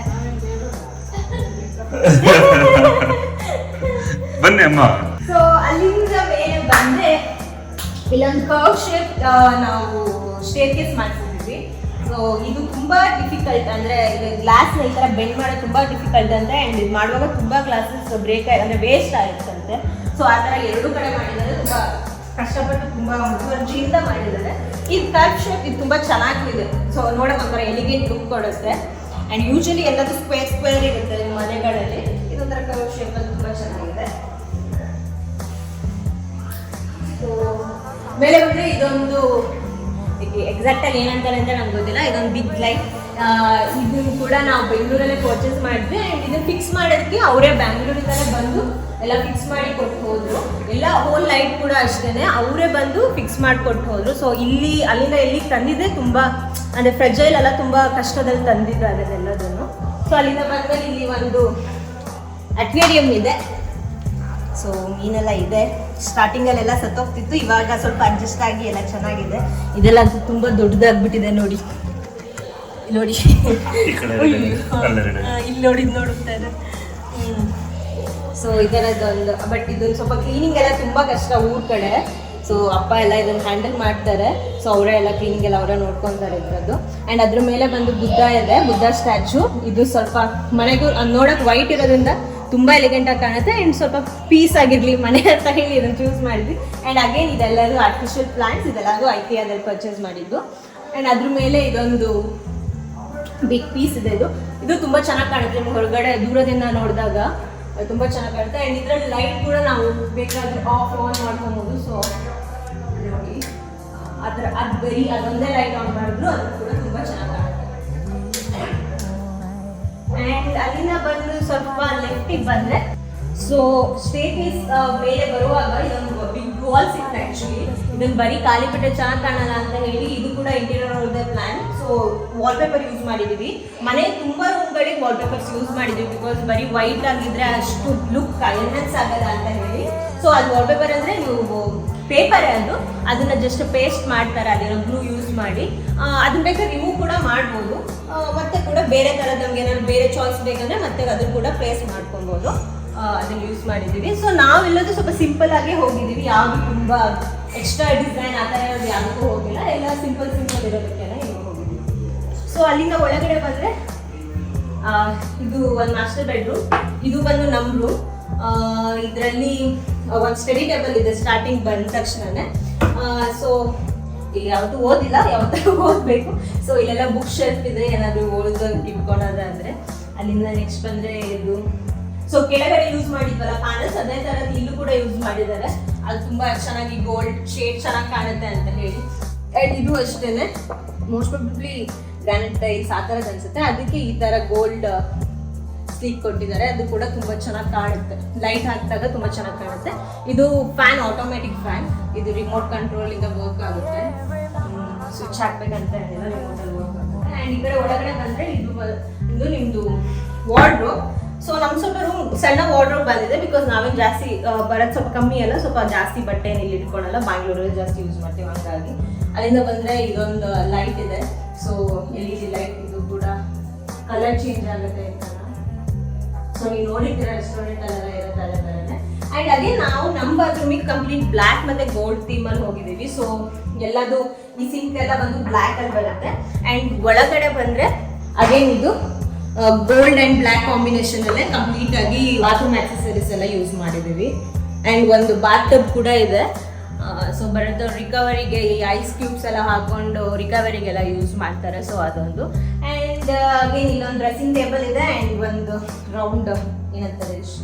ಬನ್ನಿ ಅಮ್ಮ. ಸೊ ಅಲ್ಲಿಂದ ಮೇಲೆ ಬಂದ್ರೆ ಇಲ್ಲೊಂದು ಕರ್ವ್ ಶೇಪ್ ನಾವು ಸ್ಟೇರ್ ಕೇಸ್ ಮಾಡ್ತಿದ್ವಿ. ಸೊ ಇದು ತುಂಬಾ ಡಿಫಿಕಲ್ಟ್, ಅಂದ್ರೆ ಇದು ಗ್ಲಾಸ್ ಈ ತರ ಬೆಂಡ್ ಮಾಡೋದು ತುಂಬಾ ಡಿಫಿಕಲ್ಟ್ ಅಂತ. ಆ್ಯಂಡ್ ಇದು ಮಾಡುವಾಗ ತುಂಬಾ ಗ್ಲಾಸಸ್ ಬ್ರೇಕ್ ಅಂದ್ರೆ ವೇಸ್ಟ್ ಆಗುತ್ತಂತೆ. ಸೊ ಆ ಥರ 2 ಕಡೆ ಮಾಡಿದ್ದಾರೆ, ತುಂಬಾ ಕಷ್ಟಪಟ್ಟು ತುಂಬಾ ಮುತುವರ್ಜಿಯಿಂದ ಮಾಡಿದ್ದಾರೆ. ಈ ಕರ್ವ್ ಶೇಪ್ ಇದು ತುಂಬಾ ಚೆನ್ನಾಗಿದೆ. ಸೊ ನೋಡೋಕೆ ಒಂಥರ ಎಲಿಗೆಂಟ್ ಲುಕ್ ಕೊಡುತ್ತೆ. ಆ್ಯಂಡ್ ಯೂಶಲಿ ಎಲ್ಲದೂ ಸ್ಕ್ವೇರ್ ಇರುತ್ತೆ ಮನೆಗಳಲ್ಲಿ, ಇದೊಂಥರ ಕರ್ವ್ ಶೇಪ್ ಅಲ್ಲಿ ತುಂಬಾ ಚೆನ್ನಾಗಿದೆ. ಸೊ ಮೇಲೆ ಬಂದ್ರೆ ಇದೊಂದು ಎಕ್ಸಾಕ್ಟ್ ಆಗಿ ಏನಂತಾರೆ ಅಂತ ನಂಗೆ ಗೊತ್ತಿಲ್ಲ. ಇದೊಂದು ಬಿಗ್ ಲೈಟ್, ಇದನ್ನು ಕೂಡ ನಾವು ಬೆಂಗಳೂರಲ್ಲೇ ಪರ್ಚೇಸ್ ಮಾಡಿದ್ವಿ. ಆ್ಯಂಡ್ ಇದನ್ನು ಫಿಕ್ಸ್ ಮಾಡೋದಕ್ಕೆ ಅವರೇ ಬ್ಯಾಂಗ್ಳೂರಿಂದಲೇ ಬಂದು ಎಲ್ಲ ಫಿಕ್ಸ್ ಮಾಡಿ ಕೊಟ್ಟು ಹೋದ್ರು. ಎಲ್ಲ ಹೋಲ್ ಲೈಟ್ ಕೂಡ ಅಷ್ಟೇ ಅವರೇ ಬಂದು ಫಿಕ್ಸ್ ಮಾಡಿಕೊಟ್ಟು ಹೋದ್ರು. ಸೊ ಅಲ್ಲಿಂದ ಎಲ್ಲಿಗೆ ತಂದಿದ್ದೆ ತುಂಬ ಅಂದರೆ ಫ್ರೆಜೈಲ್ ಎಲ್ಲ ತುಂಬ ಕಷ್ಟದಲ್ಲಿ ತಂದಿದ್ದು ಅದನ್ನೆಲ್ಲದನ್ನು. ಸೊ ಅಲ್ಲಿಂದ ಬಂದ್ಮೇಲೆ ಇಲ್ಲಿ ಒಂದು ಅಕ್ವೇರಿಯಂ ಇದೆ. ಸೊ ಮೀನೆಲ್ಲ ಇದೆ. ಸ್ಟಾರ್ಟಿಂಗಲ್ಲೆಲ್ಲ ಸತ್ತೋಗ್ತಿತ್ತು, ಇವಾಗ ಸ್ವಲ್ಪ ಅಡ್ಜಸ್ಟ್ ಆಗಿ ಎಲ್ಲ ಚೆನ್ನಾಗಿದೆ. ಇದೆಲ್ಲ ಅಂತೂ ತುಂಬ ದೊಡ್ಡದಾಗ್ಬಿಟ್ಟಿದೆ ನೋಡಿ. ನೋಡಿ ಇಲ್ಲಿ ನೋಡುತ್ತಾ ಇದೆ. ಸೊ ಇದರದ್ದೊಂದು, ಬಟ್ ಇದೊಂದು ಸ್ವಲ್ಪ ಕ್ಲೀನಿಂಗ್ ಎಲ್ಲ ತುಂಬ ಕಷ್ಟ ಊರ ಕಡೆ. ಸೊ ಅಪ್ಪ ಎಲ್ಲ ಇದನ್ನು ಹ್ಯಾಂಡಲ್ ಮಾಡ್ತಾರೆ. ಸೊ ಅವರೇ ಎಲ್ಲ ಕ್ಲೀನಿಂಗ್ ಎಲ್ಲ ಅವರೇ ನೋಡ್ಕೊತಾರೆ ಇದರದ್ದು. ಆ್ಯಂಡ್ ಅದ್ರ ಮೇಲೆ ಬಂದು ಬುದ್ಧ ಇದೆ, ಬುದ್ಧ ಸ್ಟ್ಯಾಚು. ಇದು ಸ್ವಲ್ಪ ಮನೆಗೂ ನೋಡೋಕೆ ವೈಟ್ ಇರೋದ್ರಿಂದ ತುಂಬ ಎಲಿಗೆಂಟಾಗಿ ಕಾಣುತ್ತೆ. ಆ್ಯಂಡ್ ಸ್ವಲ್ಪ ಪೀಸ್ ಆಗಿರಲಿ ಮನೆ ಅಂತ ಹೇಳಿ ಇದನ್ನು ಚೂಸ್ ಮಾಡಿದ್ವಿ. ಆ್ಯಂಡ್ ಅಗೇನ್ ಇದೆಲ್ಲರೂ ಆರ್ಟಿಫಿಷಿಯಲ್ ಪ್ಲಾಂಟ್ಸ್, ಇದೆಲ್ಲರೂ ಐಕಿಯಾದಲ್ಲಿ ಪರ್ಚೇಸ್ ಮಾಡಿದ್ದು. ಆ್ಯಂಡ್ ಅದ್ರ ಮೇಲೆ ಇದೊಂದು ಬಿಗ್ ಪೀಸ್ ಇದೆ. ಇದು ತುಂಬ ಚೆನ್ನಾಗಿ ಕಾಣುತ್ತೆ ನಿಮ್ಗೆ ಹೊರಗಡೆ ದೂರದಿಂದ ನೋಡಿದಾಗ ತುಂಬ ಚೆನ್ನಾಗಿ ಕಾಣುತ್ತೆ. ಆ್ಯಂಡ್ ಇದರಲ್ಲಿ ಲೈಟ್ ಕೂಡ ನಾವು ಬೇಕಾದರೆ ಆಫ್ ಆನ್ ಮಾಡ್ಕೊಬೋದು. ಸೊ ನೋಡಿ ಅದೊಂದೇ ಲೈಟ್ ಆನ್ ಮಾಡಿದ್ರು ಅದು ಕೂಡ ತುಂಬ ಚೆನ್ನಾಗಿ ಕಾಣುತ್ತೆ. ಆ್ಯಂಡ್ ಅಲ್ಲಿಂದ ಬಂದು ಸ್ವಲ್ಪ ಲೆಫ್ಟಿಗೆ ಬಂದರೆ ಸೊ ಸ್ಟೇರ್ಕೇಸ್ ಮೇಲೆ ಬರುವಾಗ ಇದೊಂದು ಬಿಗ್ ವಾಲ್ ಸಿಕ್ತು. ಆ್ಯಕ್ಚುಲಿ ಇದನ್ನು ಬರೀ ಖಾಲಿ ಬಿಟ್ಟರೆ ಚೆನ್ನಾಗಿ ಕಾಣಲ್ಲ ಅಂತ ಹೇಳಿ ಇದು ಕೂಡ ಇಂಟೀರಿಯರ್ ಅವ್ರದ್ದೇ ಪ್ಲಾನ್. ಸೊ ವಾಲ್ಪೇಪರ್ ಯೂಸ್ ಮಾಡಿದ್ದೀವಿ. ಮನೆ ತುಂಬ ರೂಮ್ಗಳಿಗೆ ವಾಲ್ಪೇಪರ್ಸ್ ಯೂಸ್ ಮಾಡಿದ್ದೀವಿ, ಬಿಕಾಸ್ ಬರೀ ವೈಟ್ ಆಗಿದ್ರೆ ಅಷ್ಟು ಲುಕ್ ಎನ್ಹೆನ್ಸ್ ಆಗಲ್ಲ ಅಂತ ಹೇಳಿ. ಸೊ ಅದು ವಾಲ್ಪೇಪರ್ ಅಂದರೆ ನೀವು ಪೇಪರೇ ಅದನ್ನು ಜಸ್ಟ್ ಪೇಸ್ಟ್ ಮಾಡ್ತಾರೆ, ಅದೇನೋ ಗ್ಲೂ ಯೂಸ್ ಮಾಡಿ. ಅದನ್ನ ಬೇಕಾದ್ರೆ ರಿಮೂವ್ ಕೂಡ ಮಾಡ್ಬೋದು. ಮತ್ತೆ ಕೂಡ ಬೇರೆ ಥರದ್ದು ನಮ್ಗೆ ಏನಾದ್ರು ಬೇರೆ ಚಾಯ್ಸ್ ಬೇಕಂದರೆ ಮತ್ತೆ ಅದನ್ನು ಕೂಡ ಪ್ಲೇಸ್ ಮಾಡ್ಕೊಬೋದು. ಅದನ್ನು ಯೂಸ್ ಮಾಡಿದ್ದೀವಿ. ಸೊ ನಾವೆಲ್ಲದೂ ಸ್ವಲ್ಪ ಸಿಂಪಲ್ ಆಗಿ ಹೋಗಿದ್ದೀವಿ, ಯಾವುದು ತುಂಬ ಎಕ್ಸ್ಟ್ರಾ ಡಿಸೈನ್ ಆ ಥರ ಇರೋದು ಯಾವುದಕ್ಕೂ ಹೋಗಿಲ್ಲ. ಎಲ್ಲ ಸಿಂಪಲ್ ಇರೋದಕ್ಕೆಲ್ಲ ಈಗ ಹೋಗಿದ್ದೀವಿ. ಸೊ ಅಲ್ಲಿಂದ ಒಳಗಡೆ ಬಂದರೆ ಇದು ಒಂದು ಮಾಸ್ಟರ್ ಬೆಡ್ರೂಮ್. ಇದು ಬಂದು ನಮ್ಮ ರೂಮ್. ಇದರಲ್ಲಿ ಒಂದು ಸ್ಟಡಿ ಟೇಬಲ್ ಇದೆ ಸ್ಟಾರ್ಟಿಂಗ್ ಬಂದ ತಕ್ಷಣನೇ. ಸೊ ಇಲ್ಲಿ ಯಾವತ್ತೂ ಓದಿಲ್ಲ, ಯಾವತ್ತೂ ಓದಬೇಕು. ಸೊ ಇಲ್ಲೆಲ್ಲ ಬುಕ್ ಶೆಲ್ಫ್ ಇದೆ, ಏನಾದರೂ ಓದೋದು ಇಟ್ಕೊಳೋದಾದರೆ. ಅಲ್ಲಿಂದ ನೆಕ್ಸ್ಟ್ ಬಂದರೆ ಇದು ಸೊ ಕೆಳಗಡೆ ಯೂಸ್ ಮಾಡಿದ್ವಲ್ಲ ಪ್ಯಾನಲ್ಸ್, ಅದೇ ಥರದ್ದು ಇಲ್ಲೂ ಕೂಡ ಯೂಸ್ ಮಾಡಿದ್ದಾರೆ. ಅದು ತುಂಬ ಚೆನ್ನಾಗಿ ಗೋಲ್ಡ್ ಶೇಡ್ ಚೆನ್ನಾಗಿ ಕಾಣುತ್ತೆ ಅಂತ ಹೇಳಿ. ಆ್ಯಂಡ್ ಇದು ಅಷ್ಟೇ ಮೋಸ್ಟ್ ಪ್ರಾಬಬ್ಲಿ ಗ್ರಾನೈಟ್ ಟೈಲ್ಸ್ ಆ ಥರದ್ದು ಅನ್ಸುತ್ತೆ. ಅದಕ್ಕೆ ಈ ಥರ ಗೋಲ್ಡ್ ಸ್ಲೀಕ್ ಕೊಟ್ಟಿದ್ದಾರೆ. ಅದು ಕೂಡ ತುಂಬ ಚೆನ್ನಾಗಿ ಕಾಣುತ್ತೆ, ಲೈಟ್ ಹಾಕಿದಾಗ ತುಂಬ ಚೆನ್ನಾಗಿ ಕಾಣುತ್ತೆ. ಇದು ಫ್ಯಾನ್, ಆಟೋಮೆಟಿಕ್ ಫ್ಯಾನ್. ಇದು ರಿಮೋಟ್ ಕಂಟ್ರೋಲಿಂದ ವರ್ಕ್ ಆಗುತ್ತೆ. ಸ್ವಿಚ್ ಹಾಕ್ಬೇಕಂತ ಏನಿಲ್ಲ, ರಿಮೋಟಲ್ಲಿ ವರ್ಕ್ ಆಗುತ್ತೆ. ಆ್ಯಂಡ್ ಈ ಕಡೆ ಒಳಗಡೆ ಬಂದರೆ ಇದು ನಿಮ್ಮದು ವಾರ್ಡ್ರೋಬ್. ಸೊ ನಮ್ಗೆ ಸ್ವಲ್ಪ ರೂಮ್ ಸಣ್ಣ ವಾರ್ಡ್ರೋಬ್ ಬಂದಿದೆ, ಬಿಕಾಸ್ ನಾವೇನು ಜಾಸ್ತಿ ಬರೋದು ಸ್ವಲ್ಪ ಕಮ್ಮಿ ಅಲ್ಲ, ಸ್ವಲ್ಪ ಜಾಸ್ತಿ ಬಟ್ಟೆ ಇಲ್ಲಿ ಇಟ್ಕೊಳ್ಳಲ್ಲ, ಬ್ಯಾಂಗ್ಳೂರಲ್ಲಿ ಜಾಸ್ತಿ ಯೂಸ್ ಮಾಡ್ತೀವಿ. ಹಾಗಾಗಿ ಅಲ್ಲಿಂದ ಬಂದರೆ ಇದೊಂದು ಲೈಟ್ ಇದೆ. ಸೊ LED ಲೈಟ್, ಇದು ಕೂಡ ಕಲರ್ ಚೇಂಜ್ ಆಗುತ್ತೆ ಈ ಥರ. ಸೊ ನೀವು ನೋಡಿದ್ದೀರ ರೆಸ್ಟೋರೆಂಟ್ ಅಲ್ಲೆಲ್ಲ ಇರುತ್ತೆ ಅದೇ ಥರನೇ. ಆ್ಯಂಡ್ ಅದೇ ನಾವು ನಮ್ಮ ಬಾತ್ರೂಮಿಗೆ ಕಂಪ್ಲೀಟ್ ಬ್ಲ್ಯಾಕ್ ಮತ್ತು ಗೋಲ್ಡ್ ಥೀಮಲ್ಲಿ ಹೋಗಿದ್ದೀವಿ. ಸೊ ಎಲ್ಲದು ಈ ಸಿಂಕ್ ಎಲ್ಲ ಬಂದು ಬ್ಲ್ಯಾಕ್ ಅಲ್ಲಿ ಬರುತ್ತೆ. ಆ್ಯಂಡ್ ಒಳಗಡೆ ಬಂದರೆ ಅಗೇನ್ ಇದು ಗೋಲ್ಡ್ ಆ್ಯಂಡ್ ಬ್ಲ್ಯಾಕ್ ಕಾಂಬಿನೇಷನ್ ಅಲ್ಲೇ ಕಂಪ್ಲೀಟ್ ಆಗಿ ಬಾತ್ರೂಮ್ ಆಕ್ಸೆಸರೀಸ್ ಎಲ್ಲ ಯೂಸ್ ಮಾಡಿದ್ದೀವಿ. ಆ್ಯಂಡ್ ಒಂದು ಬಾತ್ ಟಬ್ ಕೂಡ ಇದೆ. ಸೊ ಬರೋದು ರಿಕವರಿಗೆ ಈ ಐಸ್ ಕ್ಯೂಬ್ಸ್ ಎಲ್ಲ ಹಾಕೊಂಡು ರಿಕವರಿಗೆಲ್ಲ ಯೂಸ್ ಮಾಡ್ತಾರೆ. ಸೊ ಅದೊಂದು. ಆ್ಯಂಡ್ ಅಗೇನ್ ಇಲ್ಲೊಂದು ಡ್ರೆಸ್ಸಿಂಗ್ ಟೇಬಲ್ ಇದೆ. ಆ್ಯಂಡ್ ಒಂದು ರೌಂಡ್ ಏನಂತಾರೆ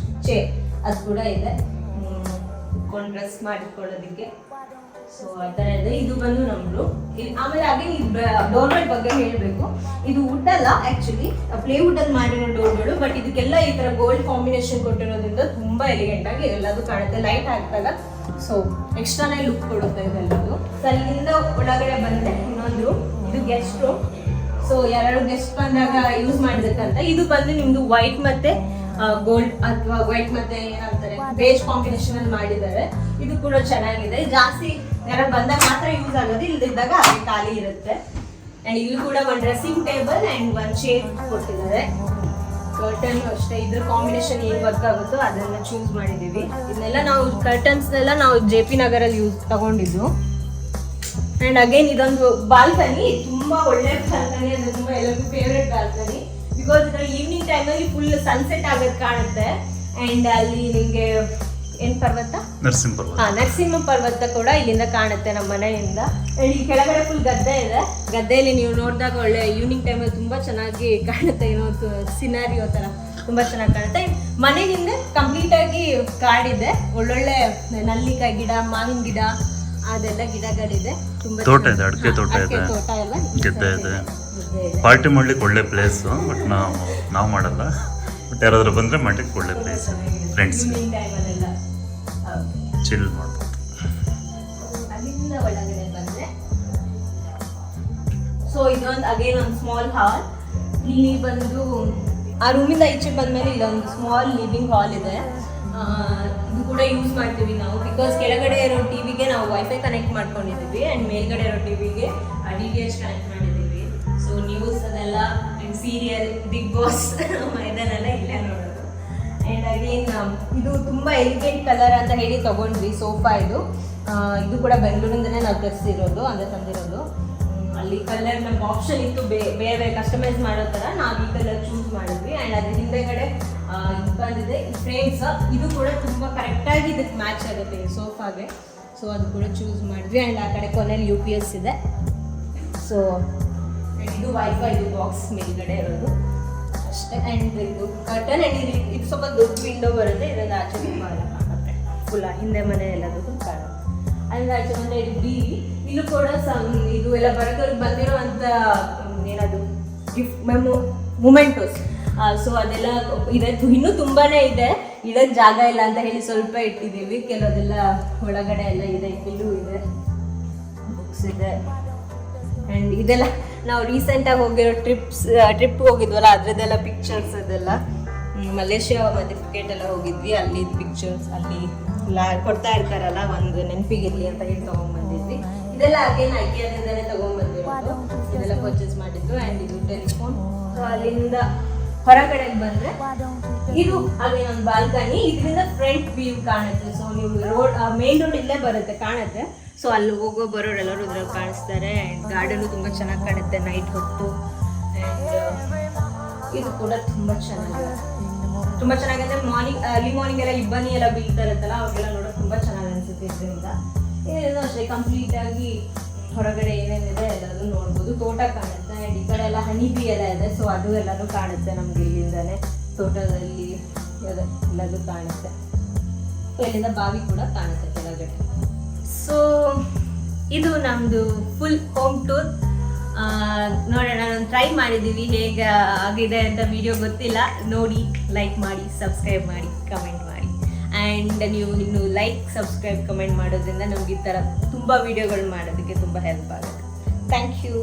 ಚೇರ್ ಅದು ಕೂಡ ಇದೆ, ಕುತ್ಕೊಂಡು ಡ್ರೆಸ್ ಮಾಡಿಕೊಳ್ಳೋದಕ್ಕೆ. ಸೊ ಆ ಥರ ಇದೆ. ಇದು ಬಂದು ನಮ್ಮದು. ಆಮೇಲೆ ಅಗೇನ್ ಈ ಡೋರ್ಮೆಟ್ ಬಗ್ಗೆ ಹೇಳಬೇಕು. ಇದು ವುಡ್ ಅಲ್ಲ, ಆ್ಯಕ್ಚುಲಿ ಪ್ಲೇವುಡ್ ಅಲ್ಲಿ ಮಾಡಿರೋ ಡೋರ್ಗಳು. ಬಟ್ ಇದಕ್ಕೆಲ್ಲ ಈ ಥರ ಗೋಲ್ಡ್ ಕಾಂಬಿನೇಷನ್ ಕೊಟ್ಟಿರೋದ್ರಿಂದ ತುಂಬ ಎಲಿಗೆಂಟ್ ಆಗಿ ಎಲ್ಲದೂ ಕಾಣುತ್ತೆ ಲೈಟ್ ಹಾಕಿದಾಗ. ಸೊ ಎಕ್ಸ್ಟ್ರಾನೇ ಲುಕ್ ಕೊಡುತ್ತೆ ಇದೆಲ್ಲದು. ಸೊ ಅಲ್ಲಿಂದ ಒಳಗಡೆ ಬಂದರೆ ಇನ್ನೊಂದು, ಇದು ಗೆಸ್ಟ್ ರೂಮ್. ಸೊ ಯಾರು ಗೆಸ್ಟ್ ಬಂದಾಗ ಯೂಸ್ ಮಾಡಿದಕ್ಕಂತ ಇದು ಬಂದು ನಿಮ್ದು ವೈಟ್ ಮತ್ತೆ ಗೋಲ್ಡ್ ಅಥವಾ ವೈಟ್ ಮತ್ತೆ ಏನಂತಾರೆ ಬೇಜ್ ಕಾಂಬಿನೇಷನ್ ಅಲ್ಲಿ ಮಾಡಿದ್ದಾರೆ. ಇದು ಕೂಡ ಚೆನ್ನಾಗಿದೆ. ಜಾಸ್ತಿ ಯಾರು ಬಂದಾಗ ಮಾತ್ರ ಯೂಸ್ ಆಗೋದು, ಇಲ್ದಿದ್ದಾಗ ಅದೇ ಖಾಲಿ ಇರುತ್ತೆ. ಅಂಡ್ ಇಲ್ಲಿ ಕೂಡ ಒಂದು ಡ್ರೆಸ್ಸಿಂಗ್ ಟೇಬಲ್ ಅಂಡ್ ಒಂದು ಚೇರ್ ಕೊಟ್ಟಿದ್ದಾರೆ. ಕರ್ಟನ್ ಅಷ್ಟೇ, ಇದ್ರ ಕಾಂಬಿನೇಷನ್ ಏನು ವರ್ಕ್ ಆಗುತ್ತೋ ಅದನ್ನ ಚೂಸ್ ಮಾಡಿದೀವಿ. ಇದನ್ನೆಲ್ಲ ನಾವು ಕರ್ಟನ್ಸ್ನೆಲ್ಲ ನಾವು JP ನಗರಲ್ಲಿ ತಗೊಂಡಿದ್ದು. ಅಂಡ್ ಅಗೇನ್ ಇದೊಂದು ಬಾಲ್ಕನಿ, ತುಂಬಾ ಒಳ್ಳೆ ಬಾಲ್ಕನಿ. ಅದು ತುಂಬಾ ಎಲ್ಲರಿಗೂ ಫೇವ್ರೆಟ್ ಬಾಲ್ಕನಿ. ಬಿಕಾಸ್ ಇದ್ರಲ್ಲಿ ಈವ್ನಿಂಗ್ ಟೈಮಲ್ಲಿ ಫುಲ್ ಸನ್ಸೆಟ್ ಆಗೋದು ಕಾಣುತ್ತೆ. ಅಂಡ್ ಅಲ್ಲಿ ನಿಮಗೆ ಏನ್ ಪರ್ವತ, ನರಸಿಂಹ ಪರ್ವತ ಕೂಡ ಇಲ್ಲಿಂದ ಕಾಣುತ್ತೆ ನಮ್ಮ ಮನೆಯಿಂದ. ಈ ಕೆಳಗಡೆ ಫುಲ್ ಗದ್ದೆ ಇದೆ. ಗದ್ದೆಯಲ್ಲಿ ನೀವು ನೋಡಿದಾಗ ಒಳ್ಳೆ ಈವ್ನಿಂಗ್ ಟೈಮಲ್ಲಿ ತುಂಬಾ ಚೆನ್ನಾಗಿ ಕಾಣುತ್ತೆ. ಏನೋ ಸಿನಾರಿಯೋ ತರ ತುಂಬಾ ಚೆನ್ನಾಗಿ ಕಾಣುತ್ತೆ. ಮನೆಯಿಂದ ಕಂಪ್ಲೀಟ್ ಆಗಿ ಕಾಡಿದೆ. ಒಳ್ಳೊಳ್ಳೆ ನಲ್ಲಿಕಾಯಿ ಗಿಡ, ಮಾವಿನ ಗಿಡ, ಅದೆಲ್ಲ ಗಿಡಗಳಿದೆ. ತುಂಬಾ ತೋಟ ಇದೆ, ಅಡಿಕೆ ತೋಟ ಇದೆ, ತೋಟ ಎಲ್ಲ ಗೆದ್ದೆ ಇದೆ. ಪಾರ್ಟಿ ಮಾಡ್ಲಿಕ್ಕೆ ಒಳ್ಳೆ ಪ್ಲೇಸ್. ಬಟ್ ನಾವು ಮಾಡಲ್ಲ. ಬಟ್ ಯಾರಾದ್ರೂ ಬಂದ್ರೆ ಮಾಡ್ಲಿಕ್ಕೆ ಒಳ್ಳೆ ಪ್ಲೇಸ್. ಫ್ರೆಂಡ್ಸ್ ಚಿಲ್ ಮಾಡ್ಬೋದು. ಅಲ್ಲಿಂದ ಒಳಗಡೆ ಬಂದ್ರೆ ಸೊ ಇದೊಂದು ಅಗೇನ್ ಒಂದು ಸ್ಮಾಲ್ ಹಾಲ್. ಇಲ್ಲಿ ಬಂದು ಆ ರೂಮಿಂದ ಈಚೆ ಬಂದ್ಮೇಲೆ ಇಲ್ಲೊಂದು ಸ್ಮಾಲ್ ಲಿವಿಂಗ್ ಹಾಲ್ ಇದೆ. ಇದು ಕೂಡ ಯೂಸ್ ಮಾಡ್ತೀವಿ ನಾವು, ಬಿಕಾಸ್ ಕೆಳಗಡೆ ಇರೋ ಟಿವಿಗೆ ನಾವು ವೈಫೈ ಕನೆಕ್ಟ್ ಮಾಡ್ಕೊಂಡಿದ್ದೀವಿ. ಆ್ಯಂಡ್ ಮೇಲ್ಗಡೆ ಇರೋ ಟಿವಿಗೆ DTH ಕನೆಕ್ಟ್ ಮಾಡಿದ್ದೀವಿ. ಸೊ ನ್ಯೂಸ್ ಅದೆಲ್ಲ ಆ್ಯಂಡ್ ಸೀರಿಯಲ್, ಬಿಗ್ ಬಾಸ್ ಇದನ್ನೆಲ್ಲ ಇಲ್ಲೇ ನೋಡೋದು. ಆ್ಯಂಡ್ ಅಗೇನ್ ಇದು ತುಂಬ ಎಲಿಗೆಂಟ್ ಕಲರ್ ಅಂತ ಹೇಳಿ ತೊಗೊಂಡ್ವಿ ಸೋಫಾ. ಇದು ಕೂಡ ಬೆಂಗಳೂರಿಂದನೇ ನಾವು ತರಿಸಿರೋದು, ಅಂದರೆ ತಂದಿರೋದು. ಅಲ್ಲಿ ಕಲರ್ ನಮ್ಗೆ ಆಪ್ಷನ್ ಇತ್ತು, ಬೇರೆ ಕಸ್ಟಮೈಸ್ ಮಾಡೋ ಥರ. ನಾವು ಈ ಕಲರ್ ಚೂಸ್ ಮಾಡಿದ್ವಿ. ಆ್ಯಂಡ್ ಅದ್ರ ಹಿಂದೆಗಡೆ ಇದು ಬಂದಿದೆ ಫ್ರೇಮ್ಸ್. ಇದು ಕೂಡ ತುಂಬ ಕರೆಕ್ಟಾಗಿ ಇದಕ್ಕೆ ಮ್ಯಾಚ್ ಆಗುತ್ತೆ ಈ ಸೋಫಾಗೆ. ಸೊ ಅದು ಕೂಡ ಚೂಸ್ ಮಾಡಿದ್ವಿ. ಆ್ಯಂಡ್ ಆ ಕಡೆ ಕೊನೆಯಲ್ಲಿ UPS ಇದೆ. ಸೊ ಇದು ವೈಫೈ, ಇದು ಬಾಕ್ಸ್ ಮೇಲ್ಗಡೆ ಇರೋದು ಅಷ್ಟೇ. ಆ್ಯಂಡ್ ಇದು ಕರ್ಟನ್. ಆ್ಯಂಡ್ ಇದು ಸ್ವಲ್ಪ ದೊಡ್ಡ ವಿಂಡೋ ಬರುತ್ತೆ. ಇದರಿಂದ ಆಚೆ ತುಂಬ ಎಲ್ಲ ಕಾಣುತ್ತೆ, ಫುಲ್ ಹಿಂದೆ ಮನೆ ಎಲ್ಲದಕ್ಕೂ ಕಾಣುತ್ತೆ. ಅಲ್ಲಿಂದ ಆಚೆ ಬಂದರೆ ಇದು ಬೀದಿ. ಇಲ್ಲೂ ಕೂಡ ಇದು ಎಲ್ಲ ಬರೋದ್ರಿಗೆ ಬಂದಿರೋವಂಥ ಏನದು ಗಿಫ್ಟ್ ಮೂಮೆಂಟೋಸ್. ಸೊ ಅದೆಲ್ಲ ಇದೆ. ಇನ್ನೂ ತುಂಬಾ ಇದೆ, ಇದಕ್ಕೆ ಜಾಗ ಇಲ್ಲ ಅಂತ ಹೇಳಿ ಸ್ವಲ್ಪ ಇಟ್ಟಿದ್ದೀವಿ. ಕೆಲವದೆಲ್ಲ ಒಳಗಡೆ ಎಲ್ಲ ಇದೆ. ಇಲ್ಲೂ ಇದೆ, ಬುಕ್ಸ್ ಇದೆ. ಆ್ಯಂಡ್ ಇದೆಲ್ಲ ನಾವು ರೀಸೆಂಟಾಗಿ ಹೋಗಿರೋ ಟ್ರಿಪ್ ಹೋಗಿದ್ವಲ್ಲ, ಅದರದ್ದೆಲ್ಲ ಪಿಕ್ಚರ್ಸ್. ಅದೆಲ್ಲ ಮಲೇಷ್ಯಾ ಮತ್ತು ಕ್ರಿಕೆಟ್ ಎಲ್ಲ ಹೋಗಿದ್ವಿ. ಅಲ್ಲಿ ಪಿಕ್ಚರ್ಸ್ ಅಲ್ಲಿ ಕೊಡ್ತಾ ಇರ್ತಾರಲ್ಲ, ಒಂದು ನೆನಪಿಗಿರಲಿ ಅಂತ ಹೇಳಿ ತೊಗೊಂಡ್ಬಂದಿದ್ವಿ. ಇದೆಲ್ಲ ಅಗೇನ್ ಐಕಿಯಾದಿಂದಲೇ ತೊಗೊಂಡ್ಬಂದಿರೋದು. ಇದೆಲ್ಲ ಪರ್ಚೇಸ್ ಮಾಡಿದ್ದು. ಆ್ಯಂಡ್ ಇದು ಟೆಲಿಫೋನ್. ಸೊ ಅಲ್ಲಿಂದ ಹೊರಗಡೆ ಬಂದರೆ ಇದು ಅಗೇನ್ ಒಂದು ಬಾಲ್ಕನಿ. ಇದರಿಂದ ಫ್ರಂಟ್ ವ್ಯೂ ಕಾಣುತ್ತೆ. ಸೊ ನೀವು ರೋಡ್, ಮೇನ್ ರೋಡ್ ಇಲ್ಲೇ ಬರುತ್ತೆ, ಕಾಣುತ್ತೆ. ಸೊ ಅಲ್ಲಿ ಹೋಗೋ ಬರೋರು ಎಲ್ಲರೂ ಇದ್ರಲ್ಲಿ ಕಾಣಿಸ್ತಾರೆ. ಆ್ಯಂಡ್ ಗಾರ್ಡನು ತುಂಬ ಚೆನ್ನಾಗಿ ಕಾಣುತ್ತೆ ನೈಟ್ ಹೊತ್ತು. ಆ್ಯಂಡ್ ಇದು ಕೂಡ ತುಂಬ ಚೆನ್ನಾಗಿದೆ. ಅರ್ಲಿ ಮಾರ್ನಿಂಗ್ ಎಲ್ಲ ಇಬ್ಬನಿ ಎಲ್ಲ ಬೀಳ್ತಾ ಇರುತ್ತಲ್ಲ, ಅವಾಗೆಲ್ಲ ನೋಡೋಕೆ ತುಂಬ ಚೆನ್ನಾಗಿ ಅನಿಸುತ್ತೆ. ಇದರಿಂದ ಏನೇನೋ ಅಷ್ಟೇ ಕಂಪ್ಲೀಟಾಗಿ ಹೊರಗಡೆ ಏನೇನಿದೆ ಎಲ್ಲದೂ ನೋಡ್ಬೋದು. ತೋಟ ಕಾಣುತ್ತೆ. ಆ್ಯಂಡ್ ಈ ಕಡೆ ಎಲ್ಲ ಹನಿ ಬೀ ಎಲ್ಲ ಇದೆ. ಸೊ ಅದು ಎಲ್ಲನೂ ಕಾಣುತ್ತೆ ನಮ್ಗೆ ಇಲ್ಲಿಂದನೇ. ತೋಟದಲ್ಲಿ ಎಲ್ಲದೂ ಕಾಣುತ್ತೆ. ಸೊ ಇಲ್ಲಿಂದ ಬಾವಿ ಕೂಡ ಕಾಣುತ್ತೆ ಕೆಳಗಡೆ. ಸೊ ಇದು ನಮ್ಮದು ಫುಲ್ ಹೋಮ್ ಟೂರ್. ನೋಡೋಣ, ನಾನು ಟ್ರೈ ಮಾಡಿದ್ದೀವಿ, ಹೇಗೆ ಆಗಿದೆ ಅಂತ ವಿಡಿಯೋ ಗೊತ್ತಿಲ್ಲ. ನೋಡಿ, ಲೈಕ್ ಮಾಡಿ, ಸಬ್ಸ್ಕ್ರೈಬ್ ಮಾಡಿ, ಕಮೆಂಟ್ ಮಾಡಿ. ಆ್ಯಂಡ್ ನೀವು ಇನ್ನು ಲೈಕ್, ಸಬ್ಸ್ಕ್ರೈಬ್, ಕಮೆಂಟ್ ಮಾಡೋದ್ರಿಂದ ನಮ್ಗೆ ಈ ಥರ ತುಂಬ ವಿಡಿಯೋಗಳು ಮಾಡೋದಕ್ಕೆ ತುಂಬ ಹೆಲ್ಪ್ ಆಗುತ್ತೆ. Thank you.